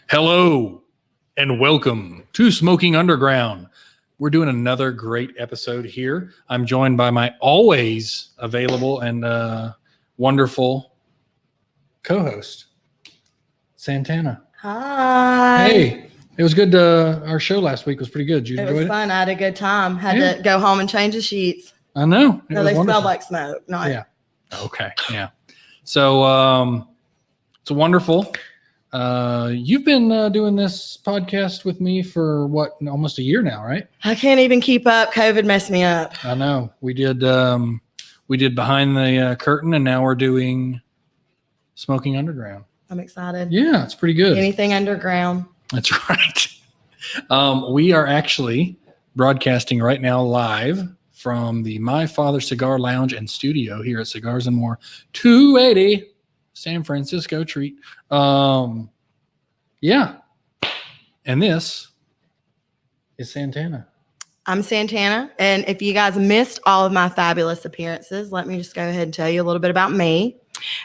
Hello and welcome to Smoking Underground. We're doing another great episode here. I'm joined by my always available and wonderful co-host, Santana. Hi. Hey, it was good. Our show last week was pretty good. Did you enjoy it? It was fun. I had a good time. Had to go home and change the sheets. I know. No, they smelled like smoke. Yeah. Okay. Yeah. So it's wonderful. You've been doing this podcast with me for what, almost a year now, right? I can't even keep up. COVID messed me up. I know. We did Behind the Curtain, and now we're doing Smoking Underground. I'm excited. Yeah, it's pretty good. Anything underground. That's right. We are actually broadcasting right now live from the My Father Cigar Lounge and Studio here at Cigars More, 280 San Francisco treat. Yeah. And this is Santana. I'm Santana. And if you guys missed all of my fabulous appearances, let me just go ahead and tell you a little bit about me.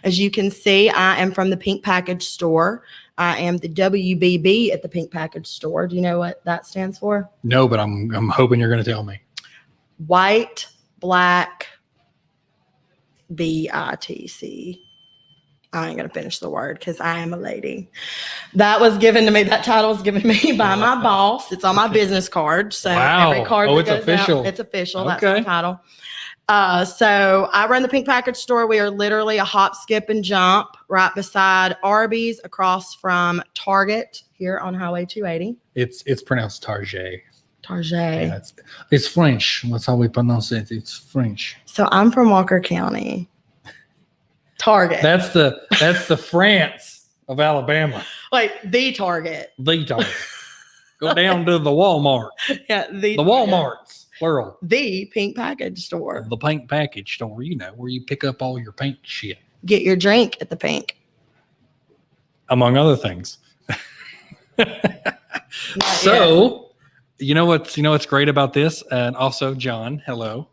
As you can see, I am from the Pink Package Store. I am the WBB at the Pink Package Store. Do you know what that stands for? No, but I'm hoping you're going to tell me. White, black, BITC. I ain't going to finish the word because I am a lady. That was given to me. That title was given to me by my boss. It's on my business card. So every card that it's goes official. out, it's official. Okay. That's my title. So I run the Pink Package Store. We are literally a hop, skip, and jump right beside Arby's, across from Target here on Highway 280. It's pronounced Target. Target. Yeah, it's French. That's how we pronounce it. It's French. So I'm from Walker County. Target. That's the France of Alabama. Like the Target. The Target. Go down to the Walmart. Yeah, the Walmarts, plural. The Pink Package Store. The Pink Package Store, where you pick up all your pink shit. Get your drink at the Pink. Among other things. So, you know what's great about this? And also, John, hello.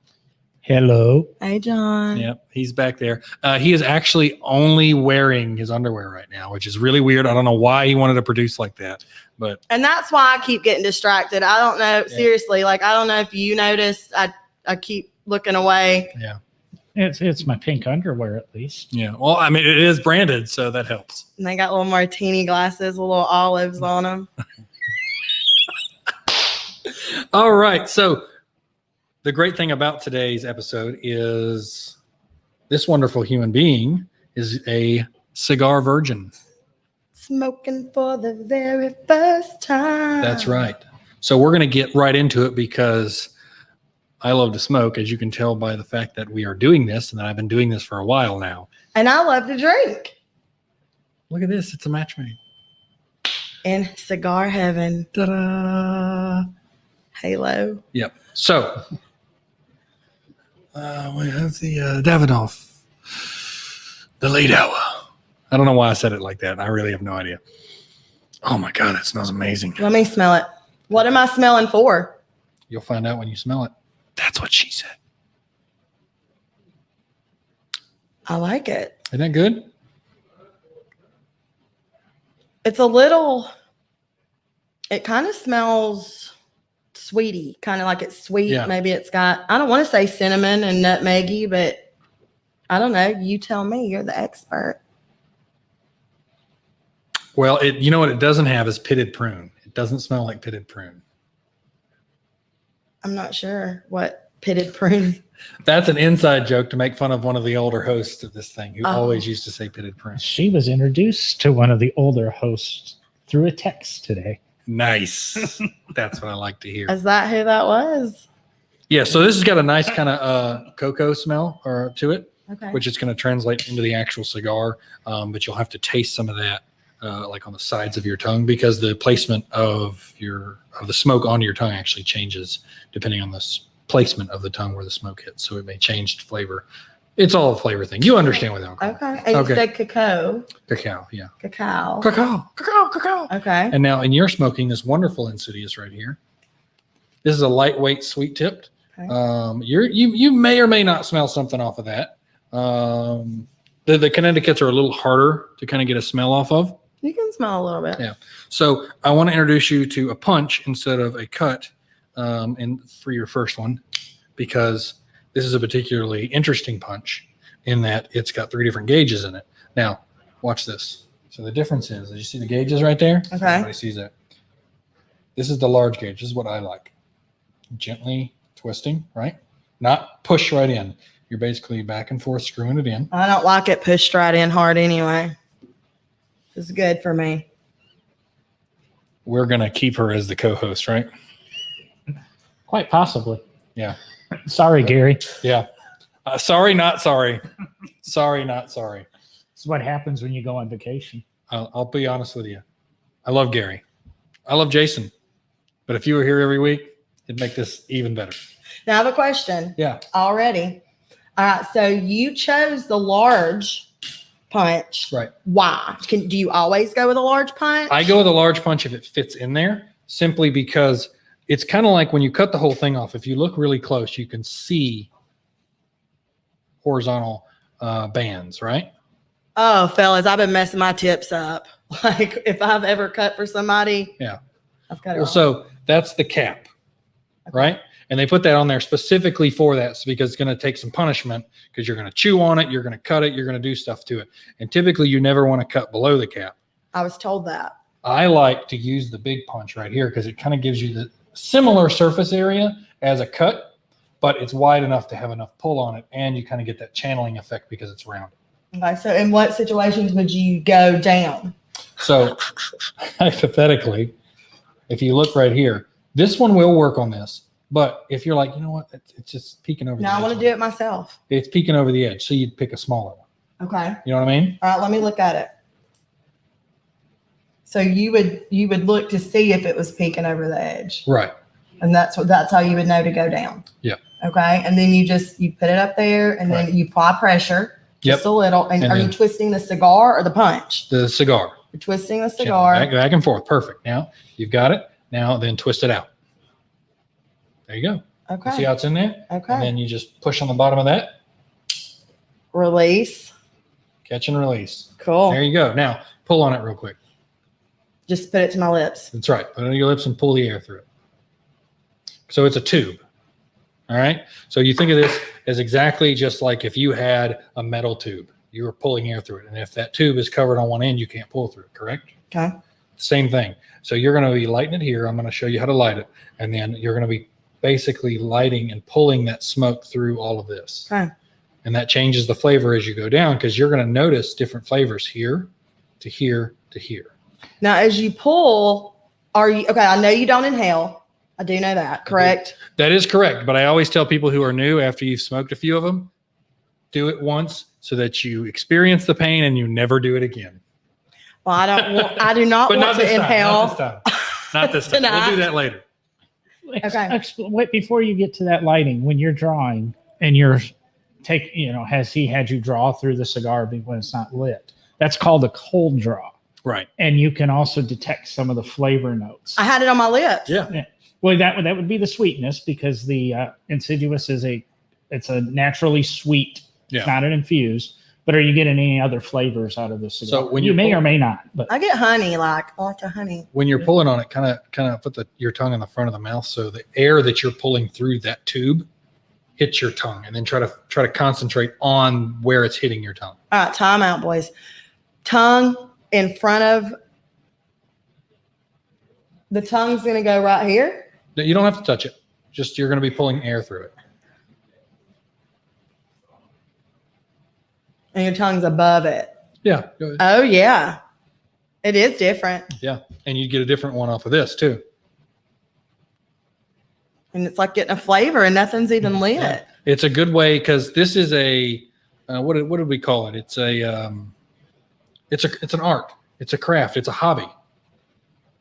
Hello. Hey, John. Yep, he's back there. He is actually only wearing his underwear right now, which is really weird. I don't know why he wanted to produce like that, and that's why I keep getting distracted. I don't know. Yeah. Seriously, I don't know if you noticed. I keep looking away. Yeah, it's my pink underwear at least. Yeah. Well, I mean, it is branded, so that helps. And they got little martini glasses, with little olives on them. All right, so. The great thing about today's episode is this wonderful human being is a cigar virgin. Smoking for the very first time. That's right. So we're going to get right into it because I love to smoke, as you can tell by the fact that we are doing this and that I've been doing this for a while now. And I love to drink. Look at this. It's a match made. In cigar heaven. Ta-da! Halo. Yep. So... we have the Davidoff, the late hour. I don't know why I said it like that. I really have no idea. Oh my God, it smells amazing. Let me smell it. What am I smelling for? You'll find out when you smell it. That's what she said. I like it. Isn't that good? It's a little, it kind of smells sweetie, kind of like it's sweet. Yeah. Maybe it's got, I don't want to say cinnamon and nutmeggy, but I don't know. You tell me. You're the expert. Well, you know what it doesn't have is pitted prune. It doesn't smell like pitted prune. I'm not sure what pitted prune. That's an inside joke to make fun of one of the older hosts of this thing who always used to say pitted prune. She was introduced to one of the older hosts through a text today. Nice. That's what I like to hear. Is that who that was? Yeah, so this has got a nice kind of cocoa smell to it. Okay. which is going to translate into the actual cigar. But you'll have to taste some of that, like on the sides of your tongue, because the placement of the smoke onto your tongue actually changes depending on the placement of the tongue where the smoke hits. So it may change flavor. It's all a flavor thing. You understand what alcohol. Okay. And you said cacao. Cacao, yeah. Cacao. Cacao. Okay. And now in your smoking, this wonderful Insidious right here. This is a lightweight sweet tipped. Okay. You may or may not smell something off of that. The Connecticut's are a little harder to kind of get a smell off of. You can smell a little bit. Yeah. So I want to introduce you to a punch instead of a cut for your first one, because this is a particularly interesting punch in that it's got 3 different gauges in it. Now, watch this. So the difference is, you see the gauges right there? Okay. Everybody sees that. This is the large gauge. This is what I like. Gently twisting, right? Not push right in. You're basically back and forth screwing it in. I don't like it pushed right in hard anyway. It's good for me. We're going to keep her as the co-host, right? Quite possibly. Yeah. Sorry, Gary. Yeah. Sorry, not sorry. Sorry, not sorry. This is what happens when you go on vacation. I'll be honest with you. I love Gary. I love Jason. But if you were here every week, it'd make this even better. Now I have a question. Yeah. Already. All right. So you chose the large punch. Right. Why? Do you always go with a large punch? I go with a large punch if it fits in there, simply because it's kind of like when you cut the whole thing off. If you look really close, you can see horizontal bands, right? Oh, fellas, I've been messing my tips up. Like if I've ever cut for somebody. Yeah. I've cut it Well, wrong. so that's the cap, right? And they put that on there specifically for that, because it's going to take some punishment, because you're going to chew on it, you're going to cut it, you're going to do stuff to it. And typically you never want to cut below the cap. I was told that. I like to use the big punch right here because it kind of gives you the similar surface area as a cut, but it's wide enough to have enough pull on it, and you kind of get that channeling effect because it's round. Okay. So in what situations would you go down? So hypothetically, if you look right here, this one will work on this. But if you're like, you know what, it's just peeking over the edge. No, I want to do it myself. It's peeking over the edge. So you'd pick a smaller one. Okay. You know what I mean? All right, let me look at it. So you would look to see if it was peeking over the edge. Right. And that's how you would know to go down. Yeah. Okay. And then you put it up there, and then you apply pressure just a little. And are you twisting the cigar or the punch? The cigar. You're twisting the cigar. Back and forth. Perfect. Now you've got it. Now then twist it out. There you go. Okay. See how it's in there? Okay. And then you just push on the bottom of that. Release. Catch and release. Cool. There you go. Now pull on it real quick. Just put it to my lips. That's right. Put it on your lips and pull the air through it. So it's a tube. All right. So you think of this as exactly just like if you had a metal tube, you were pulling air through it. And if that tube is covered on one end, you can't pull through it, correct? Okay. Same thing. So you're going to be lighting it here. I'm going to show you how to light it. And then you're going to be basically lighting and pulling that smoke through all of this. Okay. And that changes the flavor as you go down, because you're going to notice different flavors here to here to here. Now, as you pull, okay? I know you don't inhale. I do know that, correct? That is correct. But I always tell people who are new, after you've smoked a few of them, do it once so that you experience the pain and you never do it again. Well, I do not want to inhale. Not this time. We'll do that later. Okay. Wait, before you get to that lighting, when you're drawing and you're has he had you draw through the cigar when it's not lit? That's called a cold draw. Right. And you can also detect some of the flavor notes. I had it on my lips. Yeah. Well, that would be the sweetness, because the Insidious it's a naturally sweet. Yeah. It's not an infused. But are you getting any other flavors out of the cigar? So when you may or may not. But I get honey, I like a honey. when you're pulling on it, kind of put your tongue in the front of the mouth, so the air that you're pulling through that tube hits your tongue, and then try to concentrate on where it's hitting your tongue. All right, time out, boys. Tongue in front of the tongue's going to go right here. You don't have to touch it. Just you're going to be pulling air through it. And your tongue's above it. Yeah. Go ahead. Oh, yeah. It is different. Yeah. And you get a different one off of this too. And it's like getting a flavor and nothing's even lit. Yeah. It's a good way, because this is a what did we call it? It's an art. It's a craft. It's a hobby.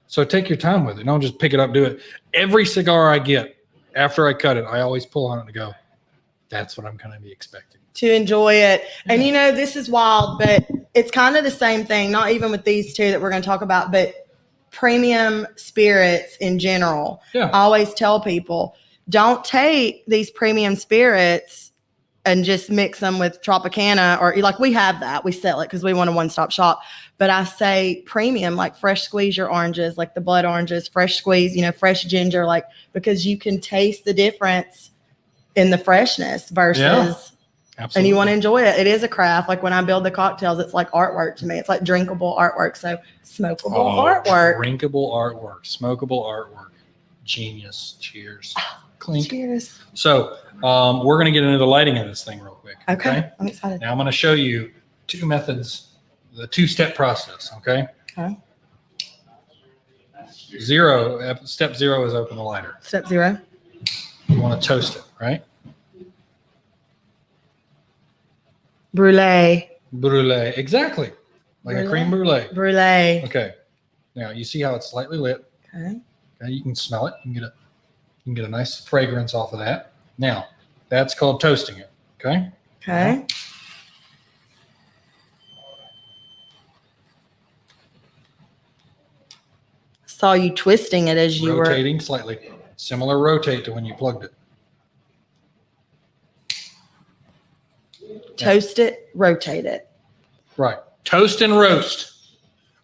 So take your time with it. Don't just pick it up, do it. Every cigar I get after I cut it, I always pull on it and go, that's what I'm going to be expecting. To enjoy it. And this is wild, but it's kind of the same thing, not even with these two that we're going to talk about, but premium spirits in general. Yeah. I always tell people, don't take these premium spirits and just mix them with Tropicana, or like we have that. We sell it because we want a one-stop shop. But I say premium, like fresh squeeze your oranges, like the blood oranges, fresh squeeze, fresh ginger, like because you can taste the difference in the freshness versus, absolutely. And you want to enjoy it. It is a craft. Like when I build the cocktails, it's like artwork to me. It's like drinkable artwork. So smokable artwork. Drinkable artwork, smokable artwork. Genius. Cheers. Clink. Cheers. So we're going to get into the lighting of this thing real quick. Okay. I'm excited. Now I'm going to show you two methods, the two-step process. Okay. Step zero is open the lighter. Step zero. You want to toast it, right? Brulee. Brulee. Exactly. Like a cream brulee. Brulee. Okay. Now you see how it's slightly lit. Okay. You can smell it. You can get a nice fragrance off of that. Now, that's called toasting it. Okay. Okay. Saw you twisting it as you rotating slightly. Similar rotate to when you plugged it. Toast it, rotate it. Right. Toast and roast.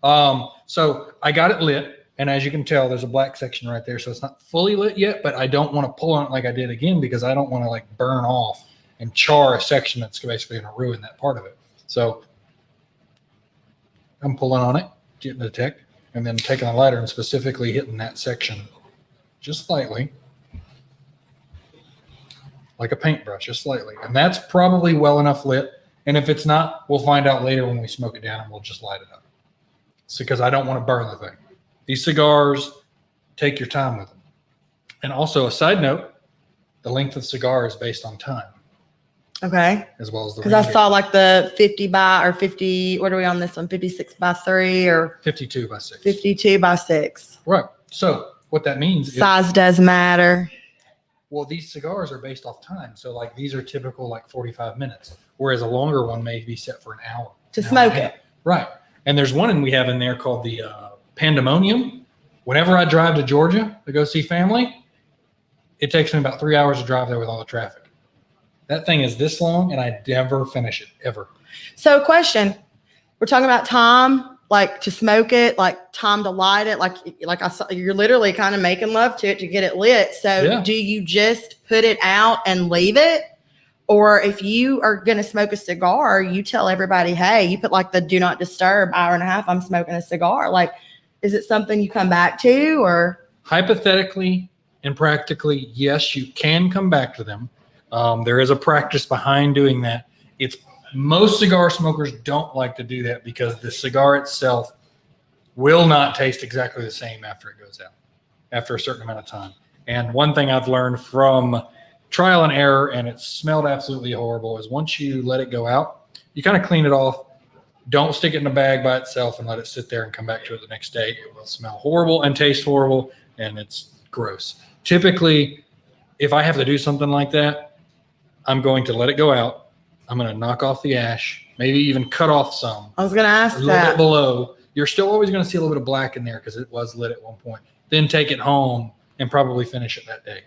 So I got it lit, and as you can tell, there's a black section right there. So it's not fully lit yet, but I don't want to pull on it like I did again because I don't want to like burn off and char a section that's basically going to ruin that part of it. So I'm pulling on it, getting the tech, and then taking the lighter and specifically hitting that section just slightly. Like a paintbrush, just slightly. And that's probably well enough lit. And if it's not, we'll find out later when we smoke it down and we'll just light it up. It's because I don't want to burn the thing. These cigars, take your time with them. And also a side note, the length of cigar is based on time. Okay. As well as the because I saw like the 50 by or 50, what are we on this one? 56 by 3 or 52 by 6. 52 by 6. Right. So what that means is size does matter. Well, these cigars are based off time. So like these are typical like 45 minutes, whereas a longer one may be set for an hour. To smoke it. Right. And there's one we have in there called the Pandemonium. Whenever I drive to Georgia to go see family, it takes me about 3 hours to drive there with all the traffic. That thing is this long and I never finish it ever. So question, we're talking about time, like to smoke it, like time to light it. Like I saw, you're literally kind of making love to it to get it lit. So do you just put it out and leave it? Or if you are going to smoke a cigar, you tell everybody, hey, you put like the do not disturb hour and a half, I'm smoking a cigar. Like, is it something you come back to or? Hypothetically and practically, yes, you can come back to them. There is a practice behind doing that. Most cigar smokers don't like to do that because the cigar itself will not taste exactly the same after it goes out, after a certain amount of time. And one thing I've learned from trial and error, and it smelled absolutely horrible, is once you let it go out, you kind of clean it off. Don't stick it in a bag by itself and let it sit there and come back to it the next day. It will smell horrible and taste horrible, and it's gross. Typically, if I have to do something like that, I'm going to let it go out. I'm going to knock off the ash, maybe even cut off some. I was going to ask a little bit below. You're still always going to see a little bit of black in there because it was lit at one point. Then take it home and probably finish it that day.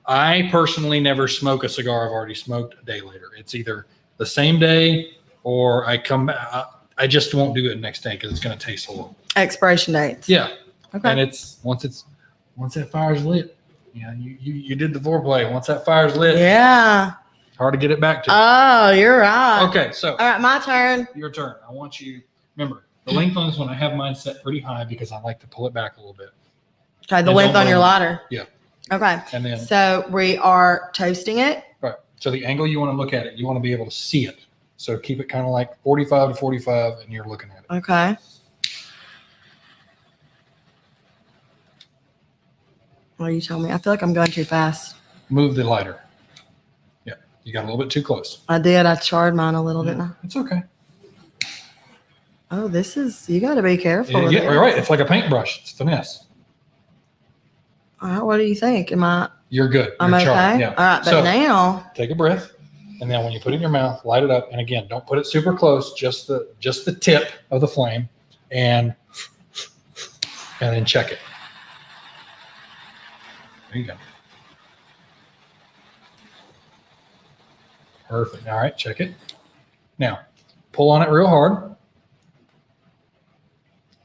I personally never smoke a cigar I've already smoked a day later. It's either the same day or I come back. I just won't do it the next day because it's going to taste horrible. Expiration dates. Yeah. Okay. And it's once that fire's lit, you did the foreplay. Once that fire's lit, hard to get it back to. Oh, you're right. Okay, so all right, my turn. Your turn. I want you remember the length on this one. I have mine set pretty high because I like to pull it back a little bit. Okay, the length on your lighter. Yeah. Okay. And then so we are toasting it. Right. So the angle you want to look at it, you want to be able to see it. So keep it kind of like 45 to 45, and you're looking at it. Okay. Well, you tell me. I feel like I'm going too fast. Move the lighter. Yeah. You got a little bit too close. I did. I charred mine a little, didn't I? It's okay. Oh, you got to be careful. With Yeah, it. right. It's like a paintbrush. It's finesse. All right. What do you think? You're good. I'm You're okay? charred. Yeah. All right. But So, now. take a breath. And then when you put it in your mouth, light it up. And again, don't put it super close, just the tip of the flame, and then check it. There you go. Perfect. All right, check it. Now, pull on it real hard.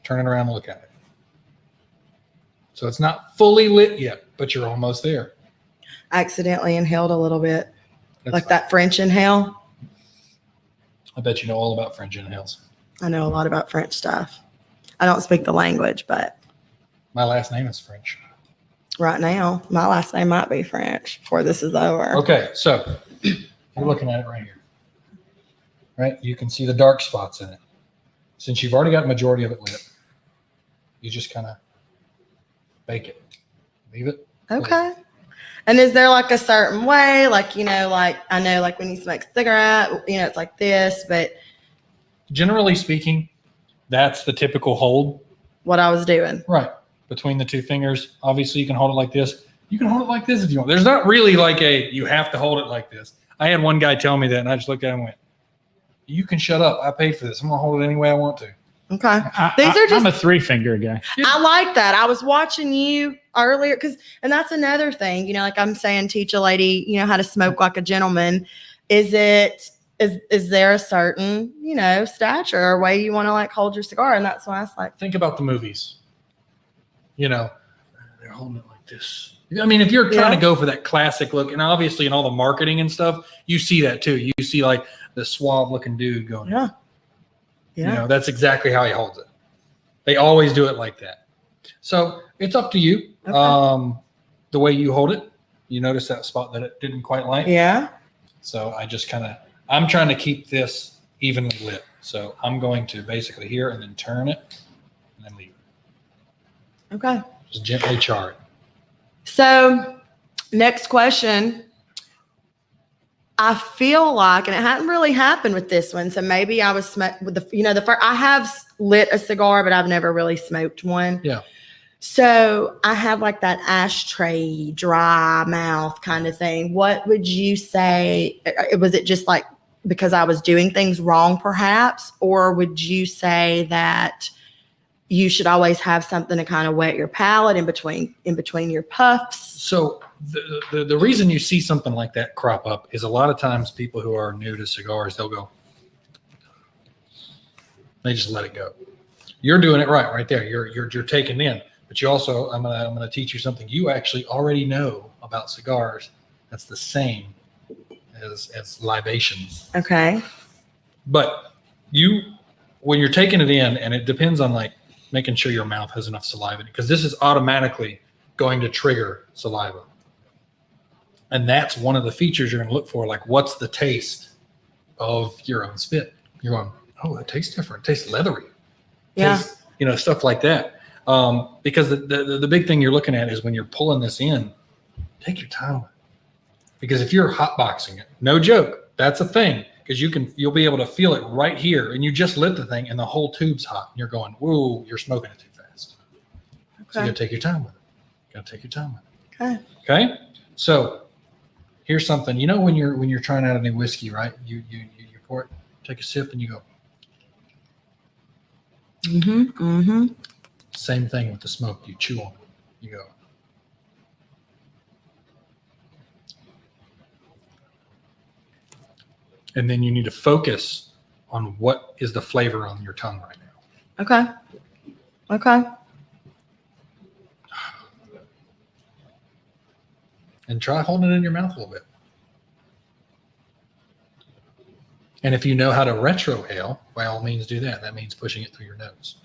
Turn it around and look at it. So it's not fully lit yet, but you're almost there. I accidentally inhaled a little bit. That's like fine. that French inhale. I bet you know all about French inhales. I know a lot about French stuff. I don't speak the language, but My last name is French. right now, my last name might be French before this is over. Okay, so you're looking at it right here. Right? You can see the dark spots in it. Since you've already got majority of it lit, you just kind of bake it. Leave it. Okay. And is there like a certain way? Like, like I know like when you smoke cigarette, it's like this, but Generally speaking, that's the typical hold. what I was doing. Right. Between the two fingers. Obviously, you can hold it like this. You can hold it like this if you want. There's not really like you have to hold it like this. I had one guy tell me that, and I just looked at him and went, you can shut up. I paid for this. I'm going to hold it any way I want to. Okay. These are just, I'm a 3-finger guy. I like that. I was watching you earlier and that's another thing, like I'm saying, teach a lady, how to smoke like a gentleman. Is there a certain, stature or way you want to like hold your cigar? And that's why I was like, Think about the movies. They're holding it like this. I mean, if you're trying to go for that classic look, and obviously in all the marketing and stuff, you see that too. You see like the suave looking dude going, yeah. That's exactly how he holds it. They always do it like that. So it's up to you. Okay. The way you hold it, you notice that spot that it didn't quite like. Yeah. So I'm trying to keep this evenly lit. So I'm going to basically here and then turn it and then leave it. Okay. Just gently char it. So next question. I feel like, and it hadn't really happened with this one. So maybe I was with the first, I have lit a cigar, but I've never really smoked one. Yeah. So I have like that ashtray, dry mouth kind of thing. What would you say? Was it just like because I was doing things wrong perhaps? Or would you say that you should always have something to kind of wet your palate in between your puffs? So the reason you see something like that crop up is a lot of times people who are new to cigars, they just let it go. You're doing it right there. You're taking in, but you also, I'm gonna teach you something you actually already know about cigars. That's the same as libations. Okay. But when you're taking it in, and it depends on like making sure your mouth has enough saliva in it, because this is automatically going to trigger saliva. And that's one of the features you're going to look for. Like, what's the taste of your own spit? You're going, oh, it tastes different. It tastes leathery. Yeah. Stuff like that. Because the big thing you're looking at is when you're pulling this in, take your time with it. Because if you're hotboxing it, no joke, that's a thing. Because you'll be able to feel it right here, and you just lit the thing, and the whole tube's hot, and you're going, whoa, you're smoking it too fast. Okay. So you got to take your time with it. Got to take your time with it. Okay. Okay. So here's something. When you're trying out a new whiskey, right? You pour it, take a sip, and you go. Mm-hmm. Mm-hmm. Same thing with the smoke. You chew on it. You go. And then you need to focus on what is the flavor on your tongue right now. Okay. Okay. And try holding it in your mouth a little bit. And if you know how to retrohale, by all means do that. That means pushing it through your nose.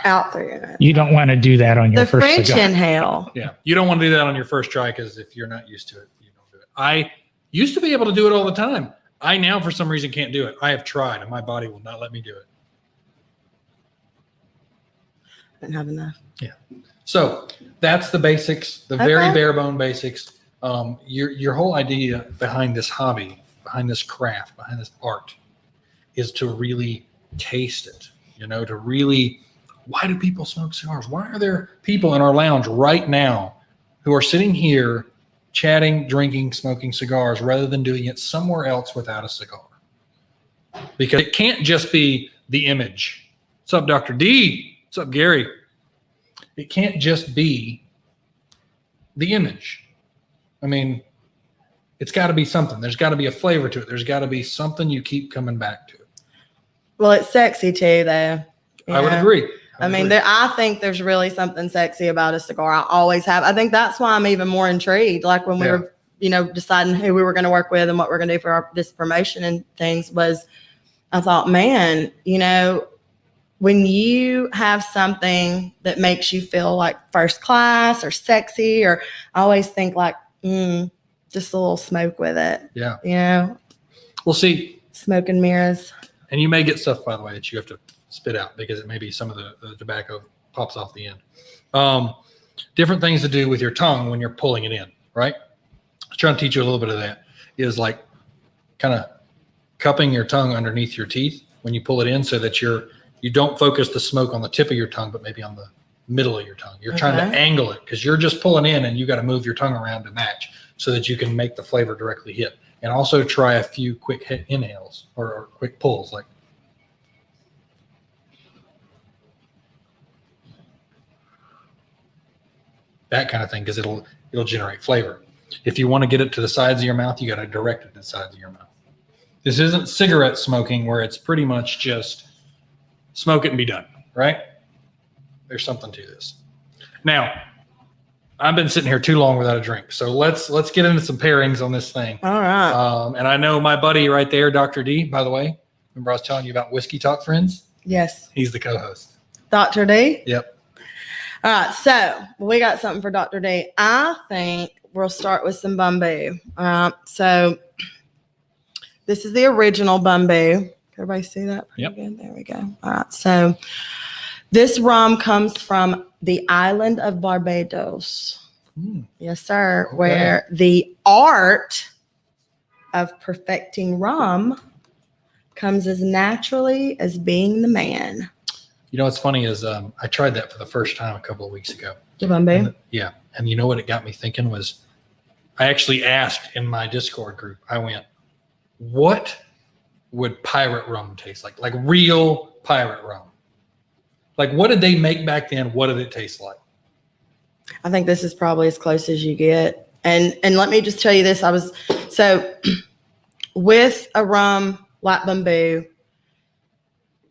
Out through your nose. You don't want to do that on your The first French cigar. inhale. Yeah. You don't want to do that on your first try, because if you're not used to it, you don't do it. I used to be able to do it all the time. I now, for some reason, can't do it. I have tried, and my body will not let me do it. I didn't have enough. Yeah. So that's the basics, the very bare bone basics. Your whole idea behind this hobby, behind this craft, behind this art, is to really taste it. To really, why do people smoke cigars? Why are there people in our lounge right now who are sitting here chatting, drinking, smoking cigars rather than doing it somewhere else without a cigar? Because it can't just be the image. What's up, Dr. D? What's up, Gary? It can't just be the image. I mean, it's got to be something. There's got to be a flavor to it. There's got to be something you keep coming back to. Well, it's sexy too, though. I would agree. I think there's really something sexy about a cigar. I always have. I think that's why I'm even more intrigued. Like when we were, deciding who we were going to work with and what we're going to do for this promotion and things, was I thought, man, when you have something that makes you feel like first class or sexy, or I always think like, just a little smoke with it. Yeah. We'll see. Smoke and mirrors. And you may get stuff, by the way, that you have to spit out because it may be some of the tobacco pops off the end. Different things to do with your tongue when you're pulling it in, right? I was trying to teach you a little bit of that. Is like kind of cupping your tongue underneath your teeth when you pull it in, so that you don't focus the smoke on the tip of your tongue, but maybe on the middle of your tongue. You're trying to angle it because you're just pulling in and you got to move your tongue around to match so that you can make the flavor directly hit. And also try a few quick inhales or quick pulls, like that kind of thing, because it'll generate flavor. If you want to get it to the sides of your mouth, you got to direct it to the sides of your mouth. This isn't cigarette smoking where it's pretty much just smoke it and be done, right? There's something to this. Now, I've been sitting here too long without a drink, so let's get into some pairings on this thing. All right. And I know my buddy right there, Dr. D, by the way. Remember I was telling you about Whiskey Talk Friends? Yes. He's the co-host. Dr. D? Yep. All right, so we got something for Dr. D. I think we'll start with some bamboo. So this is the original bamboo. Everybody see that? Yep. Good? There we go. All right, so this rum comes from the island of Barbados. Yes, sir. Okay. Where the art of perfecting rum comes as naturally as being the man. What's funny is I tried that for the first time a couple of weeks ago. The bamboo? And you know what it got me thinking was, I actually asked in my Discord group, I went, what would pirate rum taste like? Like real pirate rum. Like what did they make back then? What did it taste like? I think this is probably as close as you get. And let me just tell you this. With a rum like bamboo,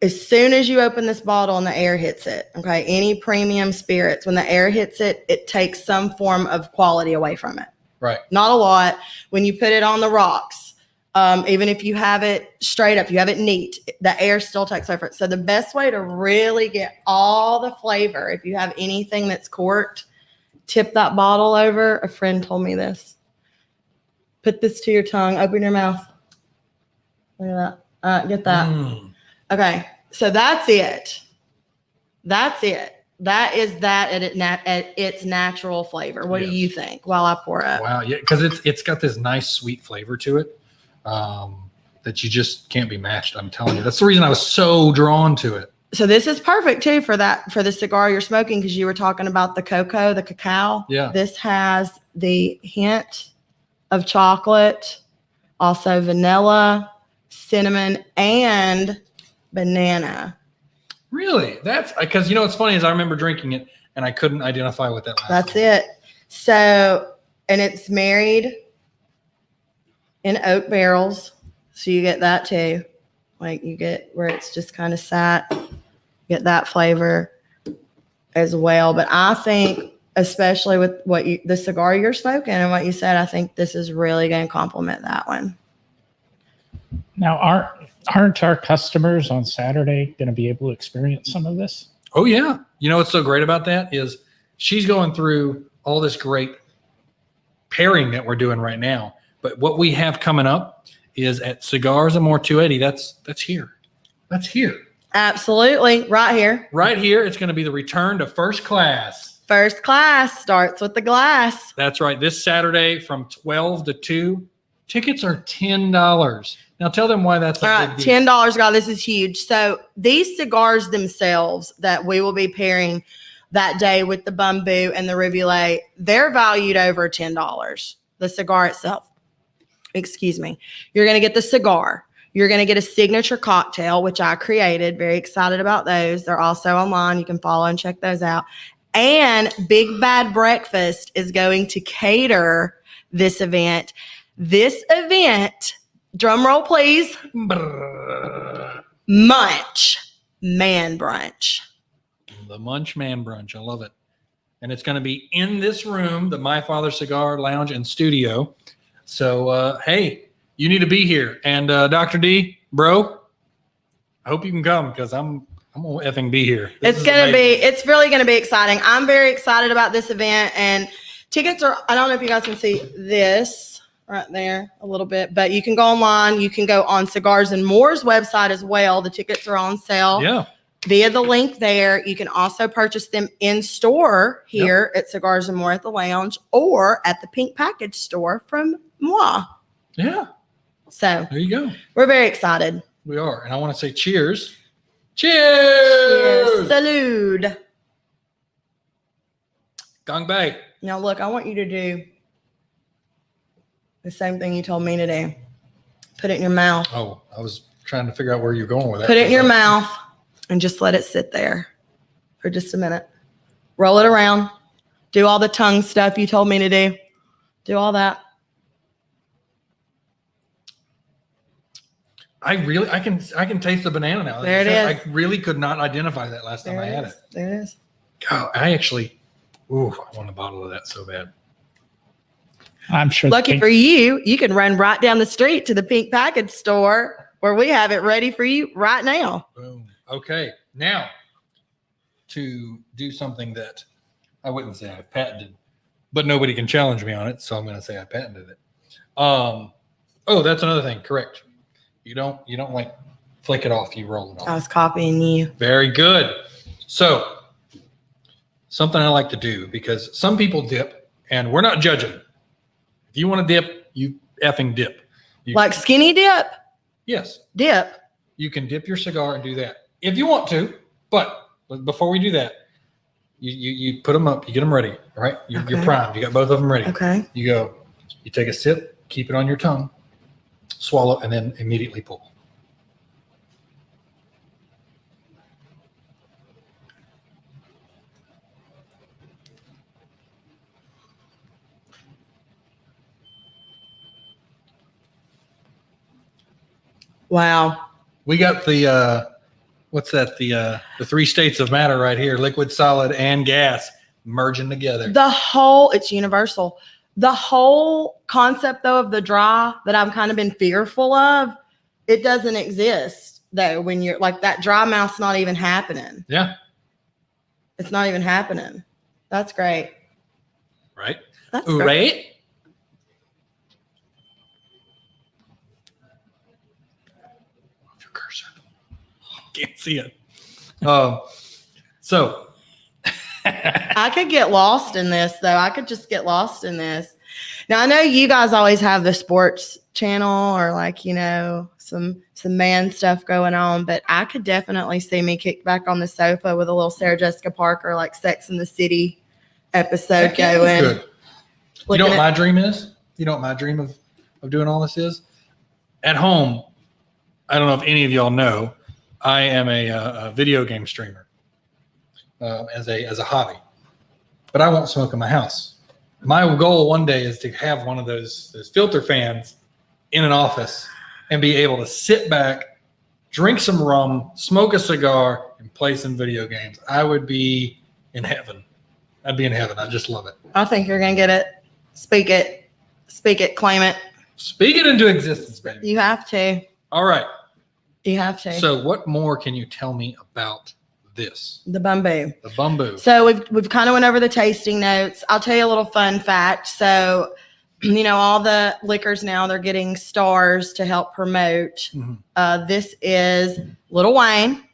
as soon as you open this bottle and the air hits it, okay, any premium spirits, when the air hits it, it takes some form of quality away from it. Right. Not a lot. When you put it on the rocks, even if you have it straight up, you have it neat, the air still takes over it. So the best way to really get all the flavor, if you have anything that's corked, tip that bottle over. A friend told me this. Put this to your tongue, open your mouth. Look at that. Get that. Okay, so that's it. That's it. That is that at its natural flavor. What do you think while I pour it? Wow, yeah, because it's got this nice sweet flavor to it that you just can't be matched. I'm telling you, that's the reason I was so drawn to it. So this is perfect too for the cigar you're smoking, because you were talking about the cocoa, the cacao. Yeah. This has the hint of chocolate, also vanilla, cinnamon, and banana. Really? That's because what's funny is I remember drinking it and I couldn't identify what that was. That's it. So, and it's married in oak barrels. So you get that too. Like you get where it's just kind of sat, get that flavor as well. But I think, especially with the cigar you're smoking and what you said, I think this is really going to complement that one. Now, aren't our customers on Saturday going to be able to experience some of this? Oh, yeah. What's so great about that is she's going through all this great pairing that we're doing right now. But what we have coming up is at Cigars More 280. That's here. That's here. Absolutely. Right here. Right here. It's going to be the return to first class. First class starts with the glass. That's right. This Saturday from 12 to 2. Tickets are $10. Now tell them why that's All a right, big deal. $10, God, this is huge. So these cigars themselves that we will be pairing that day with the Bamboo and the Ribulai, they're valued over $10. The cigar itself. Excuse me. You're going to get the cigar. You're going to get a signature cocktail, which I created. Very excited about those. They're also online. You can follow and check those out. And Big Bad Breakfast is going to cater this event. This event, drum roll please, Munchman Brunch. The Munchman Brunch. I love it. And it's going to be in this room, the My Father Cigar Lounge and Studio. So, hey, you need to be here. And Dr. D, bro, I hope you can come because I'm going to effing be here. It's really going to be exciting. I'm very excited about this event. And tickets are, I don't know if you guys can see this right there a little bit, but you can go online. You can go on Cigars and More's website as well. The tickets are on sale. Yeah. Via the link there. You can also purchase them in store here at Cigars and More at the Lounge or at the Pink Package store from Moi. Yeah. So there you go. We're very excited. We are. And I want to say cheers. Cheers. Salud. Gong Bei. Now look, I want you to do the same thing you told me to do. Put it in your mouth. Oh, I was trying to figure out where you're going with that. Put it in your mouth and just let it sit there for just a minute. Roll it around. Do all the tongue stuff you told me to do. Do all that. I can taste the banana now. There it is. I really could not identify that last time I had it. There it is. God, I want a bottle of that so bad. I'm sure. Lucky for you, you can run right down the street to the Pink Package store where we have it ready for you right now. Boom. Okay. Now, to do something that I wouldn't say I patented, but nobody can challenge me on it, so I'm going to say I patented it. Oh, that's another thing. Correct. You don't like flick it off. You roll it off. I was copying you. Very good. So, something I like to do because some people dip, and we're not judging. If you want to dip, you effing dip. Like skinny dip? Yes. Dip. You can dip your cigar and do that if you want to. But before we do that, you put them up. You get them ready. All right. You're primed. You got both of them ready. Okay. You take a sip, keep it on your tongue, swallow, and then immediately pull. Wow. We got the what's that? The three states of matter right here: liquid, solid, and gas merging together. It's universal. The whole concept though of the dry that I've kind of been fearful of, it doesn't exist though. When you're like that dry mouth's not even happening. Yeah. It's not even happening. That's great. Right. That's Right. great. Can't see it. So I could get lost in this though. I could just get lost in this. Now I know you guys always have the sports channel or like, you know, some man stuff going on, but I could definitely see me kicked back on the sofa with a little Sarah Jessica Parker, like Sex and the City episode going. Good. You know what my dream is? You know what my dream of doing all this is? At home, I don't know if any of y'all know, I am a video game streamer as a hobby, but I won't smoke in my house. My goal one day is to have one of those filter fans in an office and be able to sit back, drink some rum, smoke a cigar, and play some video games. I would be in heaven. I'd be in heaven. I just love it. I think you're going to get it. Speak it, claim it. Speak it into existence, baby. You have to. All right. You have to. So what more can you tell me about this? The Bamboo. The Bamboo. So we've kind of went over the tasting notes. I'll tell you a little fun fact. So, you know, all the liquors now, they're getting stars to help promote. Mm-hmm. This is Lil Wayne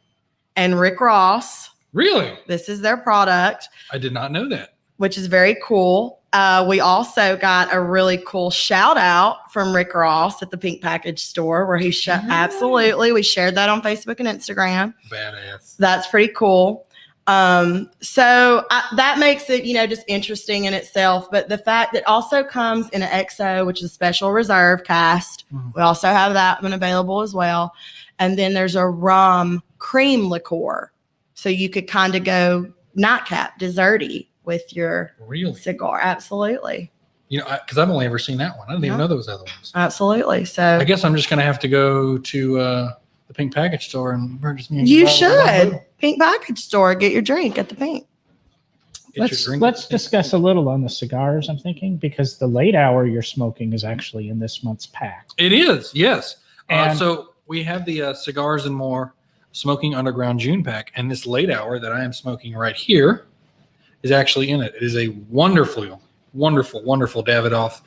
and Rick Ross Really? This is their product, I did not know that. which is very cool. We also got a really cool shout out from Rick Ross at the Pink Package Store where he absolutely, we shared that on Facebook and Instagram. Badass. That's pretty cool. That makes it, just interesting in itself. But the fact that it also comes in an XO, which is a special reserve cast. Mhm. We also have that one available as well. And then there's a rum cream liqueur. So you could kind of go nightcap, desserty with your Really? cigar. Absolutely. Because I've only ever seen that one. I didn't even know there was other ones. Absolutely. So I guess I'm just going to have to go to the Pink Package Store and purchase me. you should. Pink Package Store. Get your drink at the Pink. Let's discuss a little on the cigars, I'm thinking, because the late hour you're smoking is actually in this month's pack. It is, yes. And- So we have the Cigars and More Smoking Underground June pack, and this late hour that I am smoking right here is actually in it. It is a wonderful, wonderful, wonderful Davidoff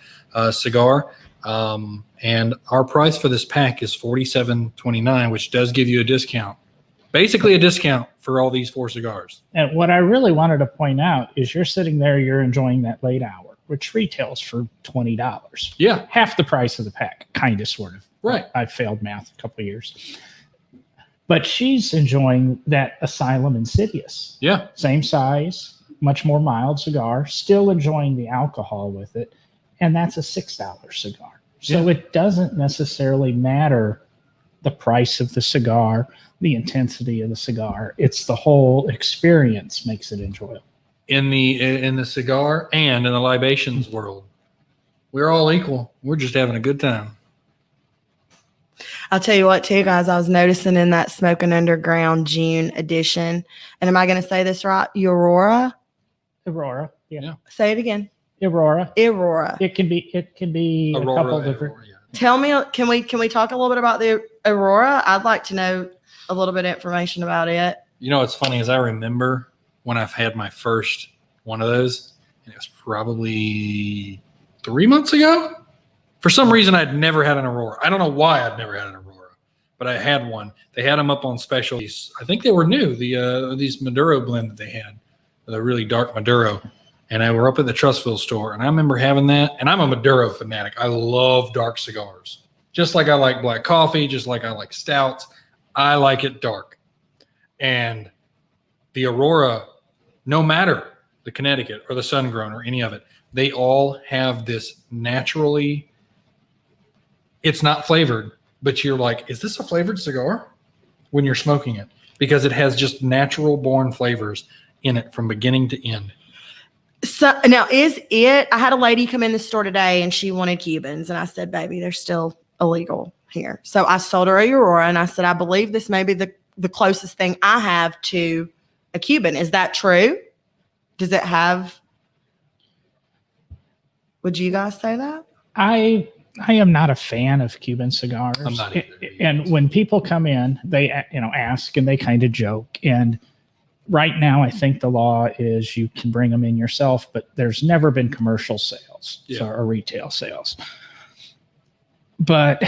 cigar. And our price for this pack is $47.29, which does give you a discount. Basically a discount for all these 4 cigars. And what I really wanted to point out is you're sitting there, you're enjoying that late hour, which retails for $20. Yeah, Half the price of the pack, kind of, sort of. right. I failed math a couple of years. But she's enjoying that Asylum Insidious. Yeah, Same size, much more mild cigar, still enjoying the alcohol with it. And that's a $6 cigar. So it doesn't necessarily matter the price of the cigar, the intensity of the cigar. It's the whole experience makes it enjoyable. in the cigar and in the libations world, we're all equal. We're just having a good time. I'll tell you what, too, guys, I was noticing in that Smoking Underground June edition, and am I going to say this right? Aurora? Aurora. Yeah. Say it again. Aurora. Aurora. It can be a couple of different. Aurora, yeah. Tell me, can we talk a little bit about the Aurora? I'd like to know a little bit of information about it. What's funny is I remember when I've had my first one of those, and it was probably 3 months ago. For some reason, I'd never had an Aurora. I don't know why I'd never had an Aurora, but I had one. They had them up on special. I think they were new, these Maduro blend that they had, the really dark Maduro. And I were up at the Trustville store, and I remember having that. And I'm a Maduro fanatic. I love dark cigars. Just like I like black coffee, just like I like stouts. I like it dark. And the Aurora, no matter the Connecticut or the Sun Grown or any of it, they all have this naturally, it's not flavored, but you're like, is this a flavored cigar? When you're smoking it, because it has just natural born flavors in it from beginning to end. So now I had a lady come in the store today and she wanted Cubans. And I said, baby, they're still illegal here. So I sold her a Aurora and I said, I believe this may be the closest thing I have to a Cuban. Is that true? Does it have, would you guys say that? I am not a fan of Cuban cigars. I'm not either. And when people come in, they ask and they kind of joke. And right now, I think the law is you can bring them in yourself, but there's never been commercial sales or retail sales. But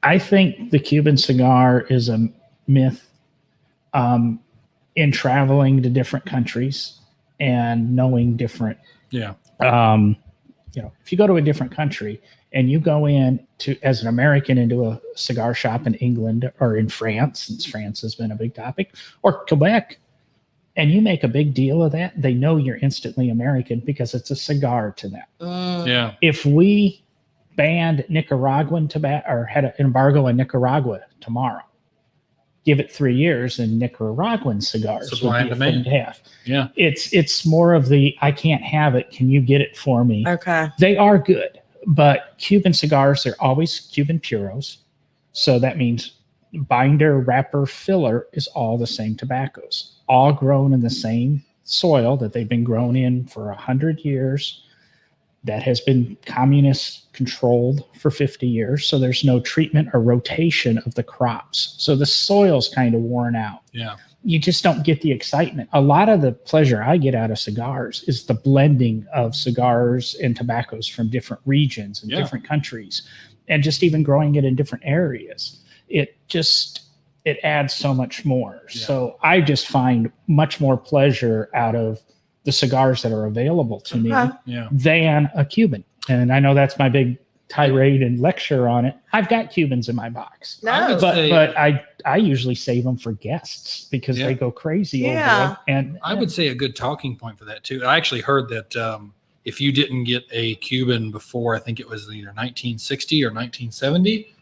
I think the Cuban cigar is a myth in traveling to different countries and knowing different. Yeah. If you go to a different country and you go in to as an American into a cigar shop in England or in France, since France has been a big topic, or Quebec, and you make a big deal of that, they know you're instantly American because it's a cigar to them. Yeah. If we banned Nicaraguan tobacco or had an embargo on Nicaragua tomorrow, give it 3 years and Nicaraguan cigars Supply would and be a thing demand. to have. Yeah. It's more of the I can't have it. Can you get it for me? Okay. They are good, but Cuban cigars, they're always Cuban puros. So that means binder, wrapper, filler is all the same tobaccos, all grown in the same soil that they've been grown in for 100 years. That has been communist controlled for 50 years. So there's no treatment or rotation of the crops. So the soil's kind of worn out. Yeah. You just don't get the excitement. A lot of the pleasure I get out of cigars is the blending of cigars and tobaccos from different regions and different countries, and just even growing it in different areas. it adds so much more. Yeah. So I just find much more pleasure out of the cigars that are available to me Yeah. than a Cuban. And I know that's my big tirade and lecture on it. I've got Cubans in my box. I would No. say- But I usually save them for guests because Yeah. they go crazy Yeah. over it. And I would say a good talking point for that too. I actually heard that if you didn't get a Cuban before, I think it was either 1960 or 1970,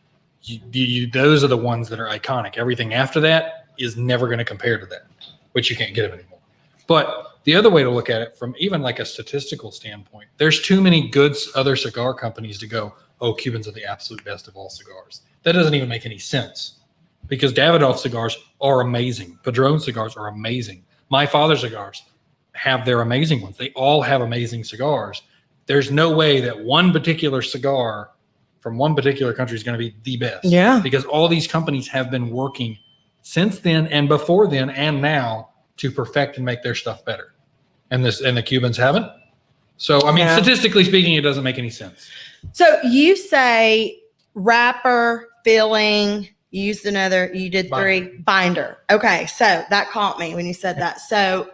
those are the ones that are iconic. Everything after that is never going to compare to that, which you can't get them anymore. But the other way to look at it from even like a statistical standpoint, there's too many good other cigar companies to go, oh, Cubans are the absolute best of all cigars. That doesn't even make any sense because Davidoff cigars are amazing. Padron cigars are amazing. My Father cigars have their amazing ones. They all have amazing cigars. There's no way that one particular cigar from one particular country is going to be the best. Yeah. Because all these companies have been working since then and before then and now to perfect and make their stuff better. And the Cubans haven't. So, I mean, Yeah. statistically speaking, it doesn't make any sense. So you say wrapper, filling, you used another, you did three, binder. Okay, so that caught me when you said that. So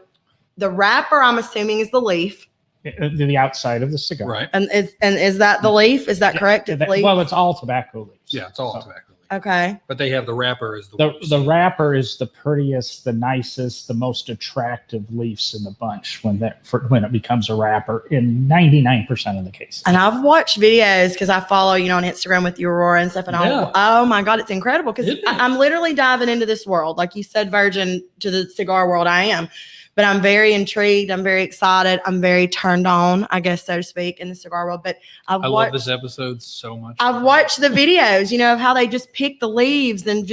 the wrapper, I'm assuming, is the leaf. the outside of the cigar. Right. And is that the leaf? Is that correct? It's leaf? Well, it's all tobacco leaves. Yeah, it's all So tobacco. Okay. But they have the wrapper as The wrapper is the prettiest, the nicest, the most attractive leaves in the bunch when it becomes a wrapper in 99% of the cases. And I've watched videos because I follow, on Instagram with you, Aurora, and stuff. And Yeah. oh my God, it's incredible because Isn't it? I'm literally diving into this world. Like you said, virgin to the cigar world, I am. But I'm very intrigued. I'm very excited. I'm very turned on, I guess, so to speak, in the cigar world. But I love this episode so much. I've watched the videos, of how they just pick the leaves and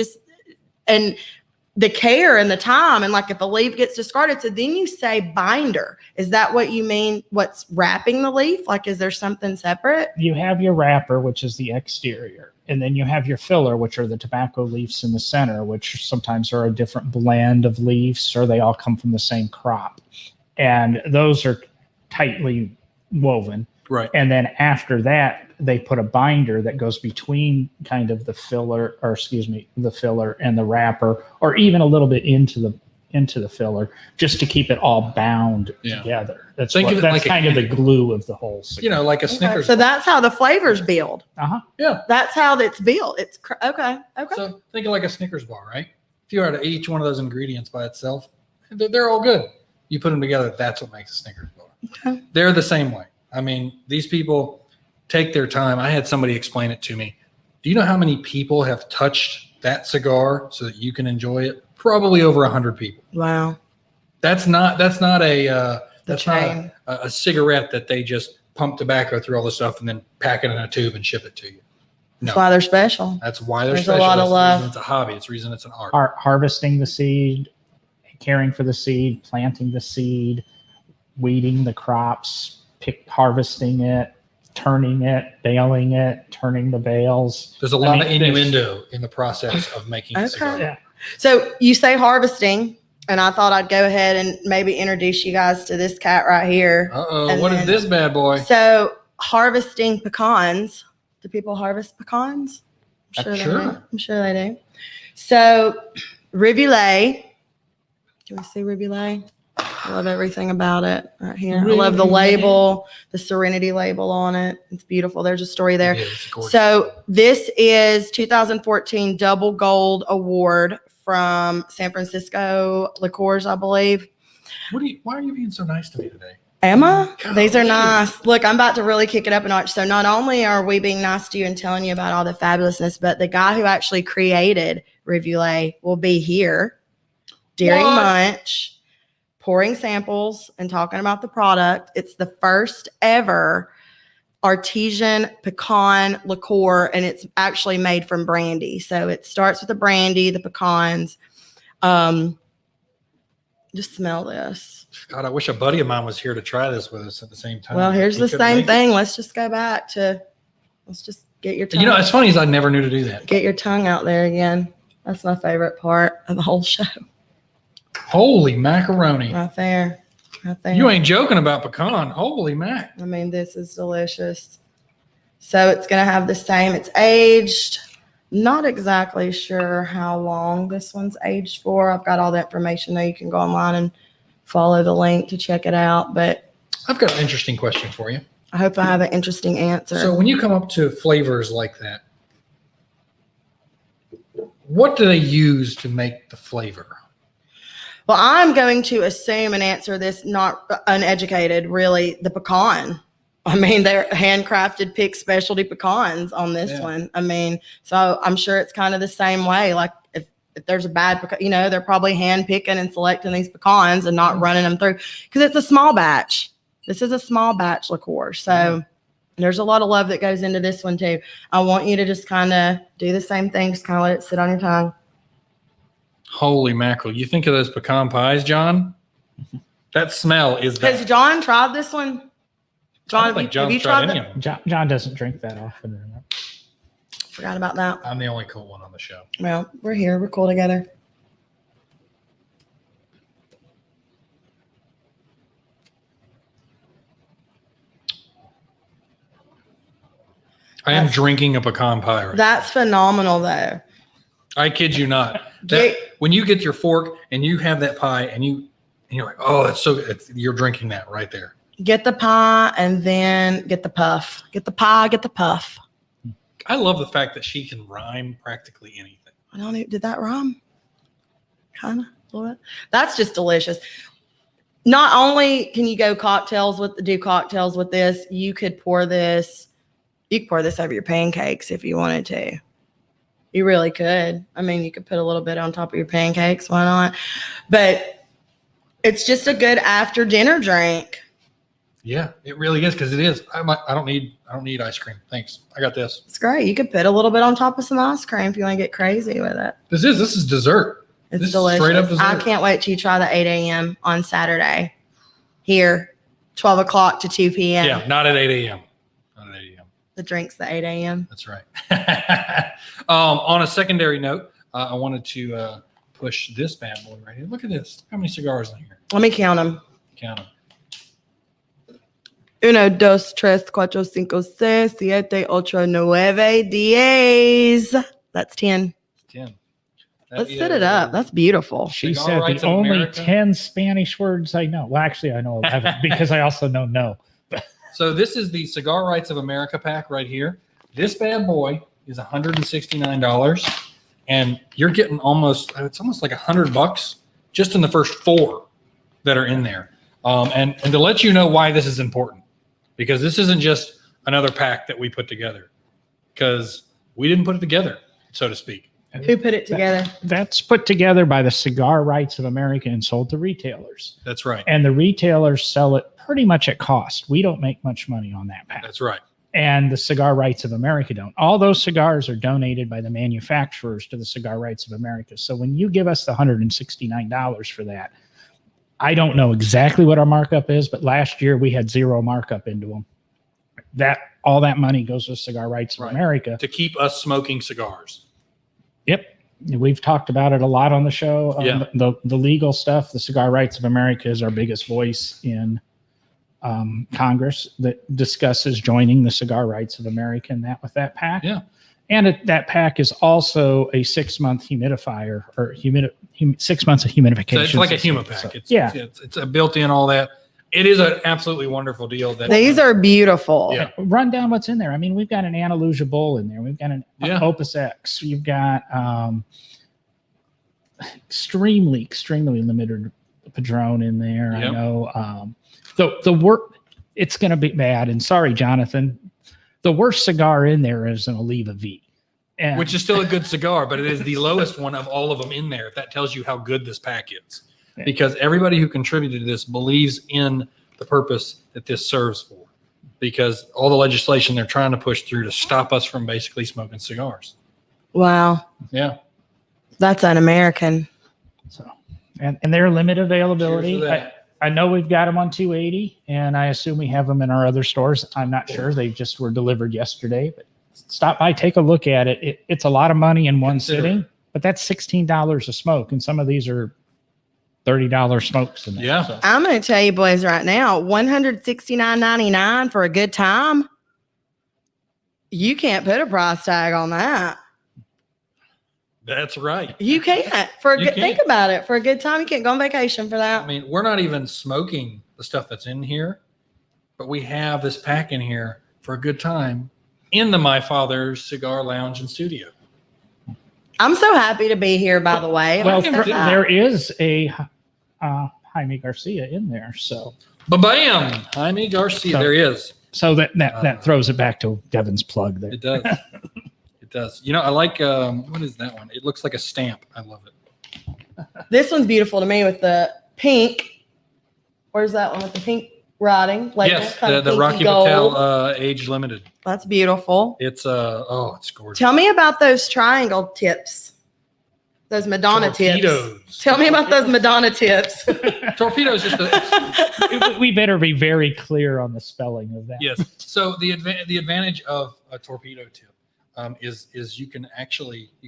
the care and the time. And like if a leaf gets discarded, so then you say binder. Is that what you mean? What's wrapping the leaf? Like, is there something separate? You have your wrapper, which is the exterior, and then you have your filler, which are the tobacco leaves in the center, which sometimes are a different blend of leaves, or they all come from the same crop. And those are tightly woven. Right. And then after that, they put a binder that goes between kind of the filler and the wrapper, or even a little bit into the filler, just to keep it all bound together. That's Think of it like kind of the glue of the whole cigar. Like a Snickers. So that's how the flavors build. Yeah. That's how it's built. It's okay. So think of like a Snickers bar, right? If you were to each one of those ingredients by itself, they're all good. You put them together, that's what makes a Snickers bar. Okay. They're the same way. I mean, these people take their time. I had somebody explain it to me. Do you know how many people have touched that cigar so that you can enjoy it? Probably over 100 people. Wow. That's not a chain. cigarette that they just pump tobacco through all the stuff and then pack it in a tube and ship it to you. No, That's why they're special. that's why they're There's special. a lot That's of the love. reason it's a hobby. It's the reason it's an art. Harvesting the seed, caring for the seed, planting the seed, weeding the crops, harvesting it, turning it, baling it, turning the bales. There's a lot of innuendo in the process of making a cigar. Yeah. So you say harvesting, and I thought I'd go ahead and maybe introduce you guys to this cat right here. Uh-oh, what is this bad boy? So harvesting pecans. Do people harvest pecans? Sure. I'm sure they do. So Ribulai. Can we see Ribulai? I love everything about it right here. I love the label, the Serenity label on it. It's beautiful. There's a story there. It is, it's gorgeous. So this is 2014 Double Gold Award from San Francisco Liqueurs, I believe. Why are you being so nice to me today? Emma, these are Golly. nice. Look, I'm about to really kick it up a notch. So not only are we being nice to you and telling you about all the fabulousness, but the guy who actually created Ribulai will be here during What? Munch, pouring samples and talking about the product. It's the first ever artesian pecan liqueur, and it's actually made from brandy. So it starts with the brandy, the pecans. Just smell this. God, I wish a buddy of mine was here to try this with us at the same time. Well, here's He the couldn't same make it. thing. Let's just go back to, let's just get your tongue. It's funny is I never knew to do that. Get your tongue out there again. That's my favorite part of the whole show. Holy macaroni. Right there. Right there. You ain't joking about pecan. Holy mac. I mean, this is delicious. So it's going to have the same. It's aged Not exactly sure how long this one's aged for. I've got all the information there. You can go online and follow the link to check it out. But I've got an interesting question for you. I hope I have an interesting answer. So when you come up to flavors like that, what do they use to make the flavor? Well, I'm going to assume and answer this not uneducated, really, the pecan. I mean, they're handcrafted picked specialty pecans on this one. I mean, so I'm sure it's kind of the same way. Like if there's a bad pecan, you know, they're probably hand picking and selecting these pecans and not running them through because it's a small batch. This is a small batch liqueur. So there's a lot of love that goes into this one too. I want you to just kind of do the same thing. Just kind of let it sit on your tongue. Holy mackerel. You think of those pecan pies, John? That smell is Has that. John tried this one? John, John's have you tried tried any that? of them. John doesn't drink that often. Forgot about that. I'm the only cool one on the show. Well, we're here. We're cool together. I am drinking a pecan pie right now. That's phenomenal, though. I kid you not. When you get your fork and you have that pie and you're like, oh, that's so good. You're drinking that right there. Get the pie and then get the puff. Get the pie, get the puff. I love the fact that she can rhyme practically anything. I don't know. Did that rhyme? Kind of, a little bit. That's just delicious. Not only can you do cocktails with this, you could pour this over your pancakes if you wanted to. You really could. I mean, you could put a little bit on top of your pancakes. Why not? But it's just a good after dinner drink. Yeah, it really is because it is. I don't need ice cream. Thanks. I got this. It's great. You could put a little bit on top of some ice cream if you want to get crazy with it. This is dessert. It's This is delicious. straight up dessert. I can't wait till you try the 8 a.m. on Saturday. Here, 12 o'clock to 2 p.m. Yeah, not at 8 a.m. Not at 8 a.m. The drink's the 8 a.m. That's right. On a secondary note, I wanted to push this bad boy right here. Look at this. How many cigars in here? Let me count them. Count them. 1, 2, 3, 4, 5, 6, 7, 8, 9, 10. That's 10. 10. Let's set it up. That's beautiful. She Cigar said Rights the of only America. 10 Spanish words I know. Well, actually, I know 11 because I also know no. So this is the Cigar Rights of America pack right here. This bad boy is $169, and you're getting it's almost like $100 just in the first 4 that are in there. And to let you know why this is important, because this isn't just another pack that we put together, because we didn't put it together, so to speak. Who put it together? That's put together by the Cigar Rights of America and sold to retailers. That's right. And the retailers sell it pretty much at cost. We don't make much money on that pack. That's right. And the Cigar Rights of America don't. All those cigars are donated by the manufacturers to the Cigar Rights of America. So when you give us the $169 for that, I don't know exactly what our markup is, but last year we had 0 markup into them. All that money goes to Cigar Rights of America To keep us smoking cigars. Yep. We've talked about it a lot on the show. The legal stuff, the Cigar Rights of America is our biggest voice in Congress that discusses joining the Cigar Rights of America and that with that pack. Yeah. And that pack is also a 6-month humidifier or 6 months of humidification. So it's like a system. humipack. So, It's a built-in all that. It is an absolutely wonderful deal. These are beautiful. Yeah. Run down what's in there. I mean, we've got an Andalusia Bull in there. We've got an Opus X. You've got extremely limited Padron in there. Yep. I know the work. It's going to be bad. And sorry, Jonathan, the worst cigar in there is an Oliva V, which is still a good cigar, but it is the lowest one of all of them in there. If that tells you how good this pack is. Because everybody who contributed to this believes in the purpose that this serves for, because all the legislation they're trying to push through to stop us from basically smoking cigars. Wow. Yeah. That's un-American. So, and they're limited availability. Cheers to that. I know we've got them on 280, and I assume we have them in our other stores. I'm not sure. They just were delivered yesterday, but stop by, take a look at it. It's a lot of money in one sitting, but that's $16 a smoke, and some of these are $30 smokes in there. Yeah. So. I'm going to tell you boys right now, $169.99 for a good time. You can't put a price tag on that. That's right. You can't. For a You good, can't. think about it. For a good time, you can't go on vacation for that. I mean, we're not even smoking the stuff that's in here, but we have this pack in here for a good time in the My Father's Cigar Lounge and Studio. I'm so happy to be here, by the way. Well, Like I said, there is a Jaime Garcia in there, so Ba-bam! Jaime Garcia. So- There he is. so that throws it back to Devin's plug there. It does. It does. You know, I like, what is that one? It looks like a stamp. I love it. this one's beautiful to me with the pink. Where's that one with the pink writing? Yes, kind of the pinky Rocky gold. Patel age limited. That's beautiful. It's it's gorgeous. Tell me about those triangle tips. Those Madonna tips. Torpedoes. Tell me about those Madonna tips. Torpedo is just a We better be very clear on the spelling of that. yes. So the advantage of a torpedo tip is you can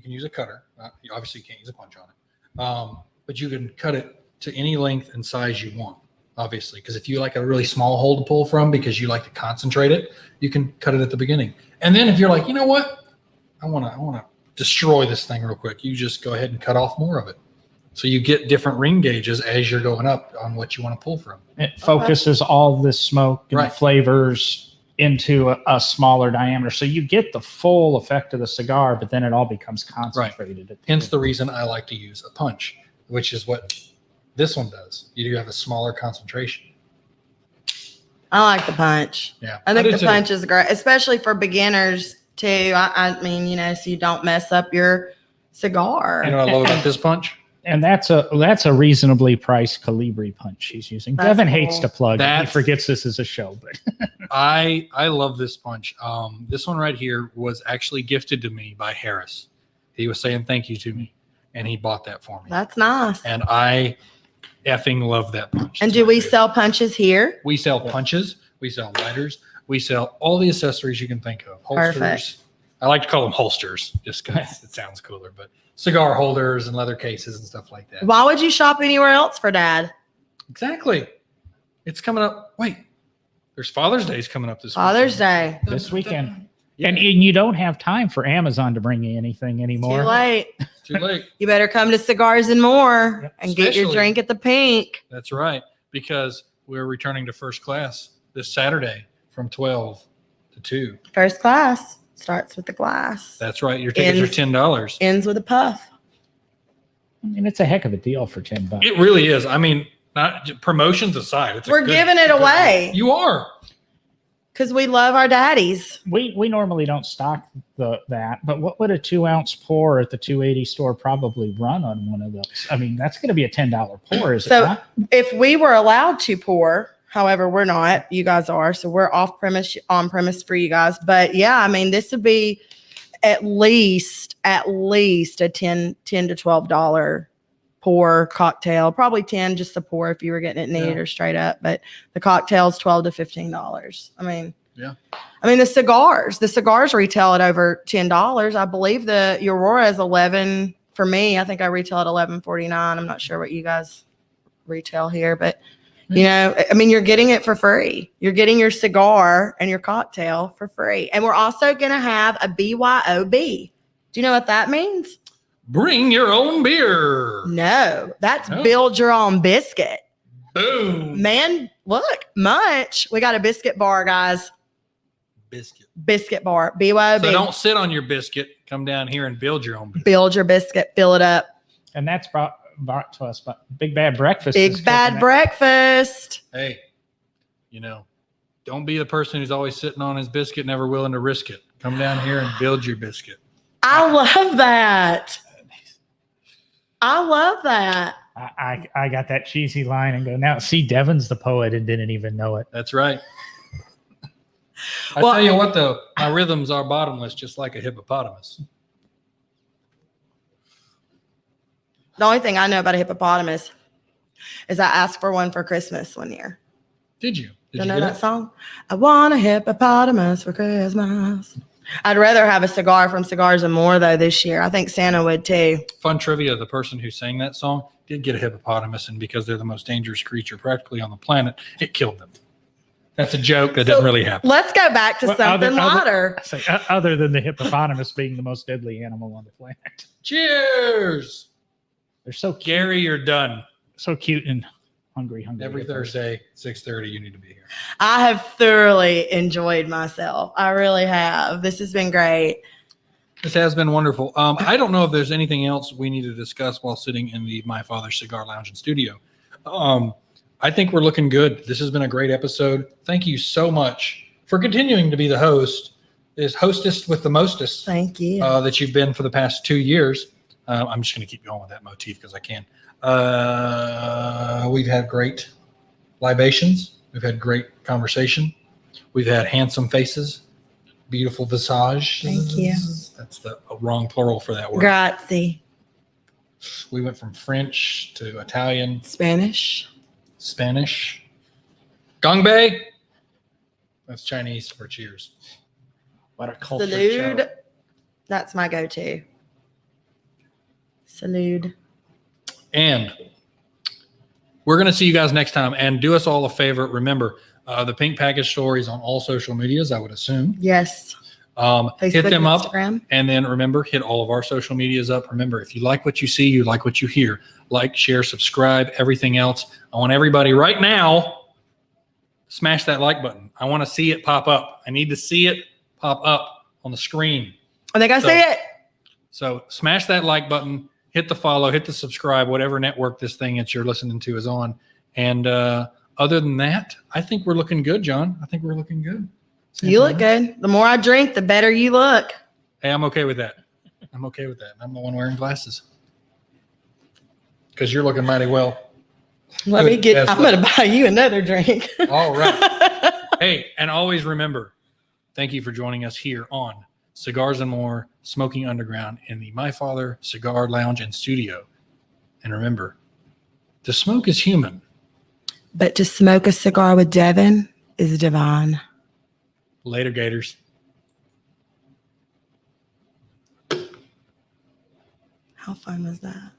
use a cutter. You obviously can't use a punch on it, but you can cut it to any length and size you want. Obviously, because if you like a really small hole to pull from because you like to concentrate it, you can cut it at the beginning. And then if you're like, you know what, I want to destroy this thing real quick, you just go ahead and cut off more of it. So you get different ring gauges as you're going up on what you want to pull from. It focuses all the smoke and Right. flavors into a smaller diameter. So you get the full effect of the cigar, but then it all becomes concentrated. Hence the reason I like to use a punch, which is what this one does. You do have a smaller concentration. I like the punch. Yeah. I think do the too. punch is great, especially for beginners too. I mean, so you don't mess up your cigar. You know what I love about this punch? And that's a reasonably priced Calibri punch he's using. That's Devin cool. hates to plug. He That's- forgets this is a show, but I love this punch. This one right here was actually gifted to me by Harris. He was saying thank you to me, and he bought that for me. That's nice. And I effing love that punch. And It's do my we favorite. sell punches here? We sell punches. We sell lighters. We sell all the accessories you can think of. Holsters. Perfect. I like to call them holsters just because it sounds cooler. But cigar holders and leather cases and stuff like that. Why would you shop anywhere else for Dad? Exactly. It's coming up. Wait, there's Father's Day's coming up this Father's weekend. Day. this weekend. Yeah. And you don't have time for Amazon to bring you anything anymore. Too late. Too late. You better come to Cigars and More Yep. and get your Especially- drink at the Pink. That's right. Because we're returning to first class this Saturday from 12 to 2. First class starts with the glass, That's right. Your tickets are Ends- $10. ends with a puff. I mean, it's a heck of a deal for $10. It really is. I mean, not promotions aside. It's a We're good- giving it good deal. away You are. because we love our daddies. We normally don't stock that, but what would a 2-ounce pour at the 280 store probably run on one of those? I mean, that's going to be a $10 pour, is So- it not? If we were allowed to pour, however, we're not. You guys are, so we're off premise, on premise for you guys. But yeah, I mean, this would be at least a $10 to $12 pour cocktail, probably 10 just to pour if you were getting it neat Yeah. or straight up. But the cocktail's $12 to $15. I mean, Yeah. I mean the cigars retail at over $10. I believe the Aurora is 11 for me. I think I retail at $11.49. I'm not sure what you guys retail here, but I mean, you're getting it for free. You're getting your cigar and your cocktail for free. And we're also going to have a BYOB. Do you know what that means? Bring your own beer. No, that's No. build your own biscuit. Boom. Man, look, Munch. We got a biscuit bar, guys. Biscuit. Biscuit bar. BYOB. So don't sit on your biscuit. Come down here and build your own beer. Build your biscuit. Fill it up. And that's brought to us by Big Bad Breakfast. is Big bad cooking it. breakfast. Hey, don't be the person who's always sitting on his biscuit, never willing to risk it. Come down here and build your biscuit. I love that. I love that. I got that cheesy line and go, now see, Devin's the poet and didn't even know it. That's right. I Well- tell you what, though, my rhythms are bottomless, just like a hippopotamus. The only thing I know about a hippopotamus is I asked for one for Christmas one year. Did you? Did You you know get that it? song? I want a hippopotamus for Christmas. I'd rather have a cigar from Cigars and More though this year. I think Santa would too. Fun trivia: the person who sang that song did get a hippopotamus, and because they're the most dangerous creature practically on the planet, it killed them. That's a joke that didn't really happen. Let's go back to something lighter. Other than the hippopotamus being the most deadly animal on the planet. Cheers. They're so cute. Gary, you're done. So cute and hungry. Every Thursday, 6:30, you need to be here. I have thoroughly enjoyed myself. I really have. This has been great. This has been wonderful. I don't know if there's anything else we need to discuss while sitting in the My Father's Cigar Lounge and Studio. I think we're looking good. This has been a great episode. Thank you so much for continuing to be the hostess with the mostest. Thank you. That you've been for the past 2 years. I'm just going to keep going with that motif because I can. We've had great libations. We've had great conversation. We've had handsome faces, beautiful visage. Thank you. That's the wrong plural for that word. Grazie. We went from French to Italian, Spanish. Gangbei. That's Chinese for cheers. What a culture Salute. show. That's my go-to. Salute. And we're going to see you guys next time. And do us all a favor. Remember, the Pink Package Store is on all social medias, I would assume. Yes. Hit Facebook, them up. Instagram. And then remember, hit all of our social medias up. Remember, if you like what you see, you like what you hear. Like, share, subscribe, everything else. I want everybody right now, smash that like button. I want to see it pop up. I need to see it pop up on the screen. I think I see it. So smash that like button, hit the follow, hit the subscribe, whatever network this thing that you're listening to is on. And other than that, I think we're looking good, John. I think we're looking good. You look good. The more I drink, the better you look. Hey, I'm okay with that. I'm okay with that. I'm the one wearing glasses. Because you're looking mighty well. I'm going to buy you another drink. All right. Hey, and always remember, thank you for joining us here on Cigars and More, Smoking Underground in the My Father Cigar Lounge and Studio. And remember, to smoke is human. But to smoke a cigar with Devin is divine. Later, Gators. How fun was that?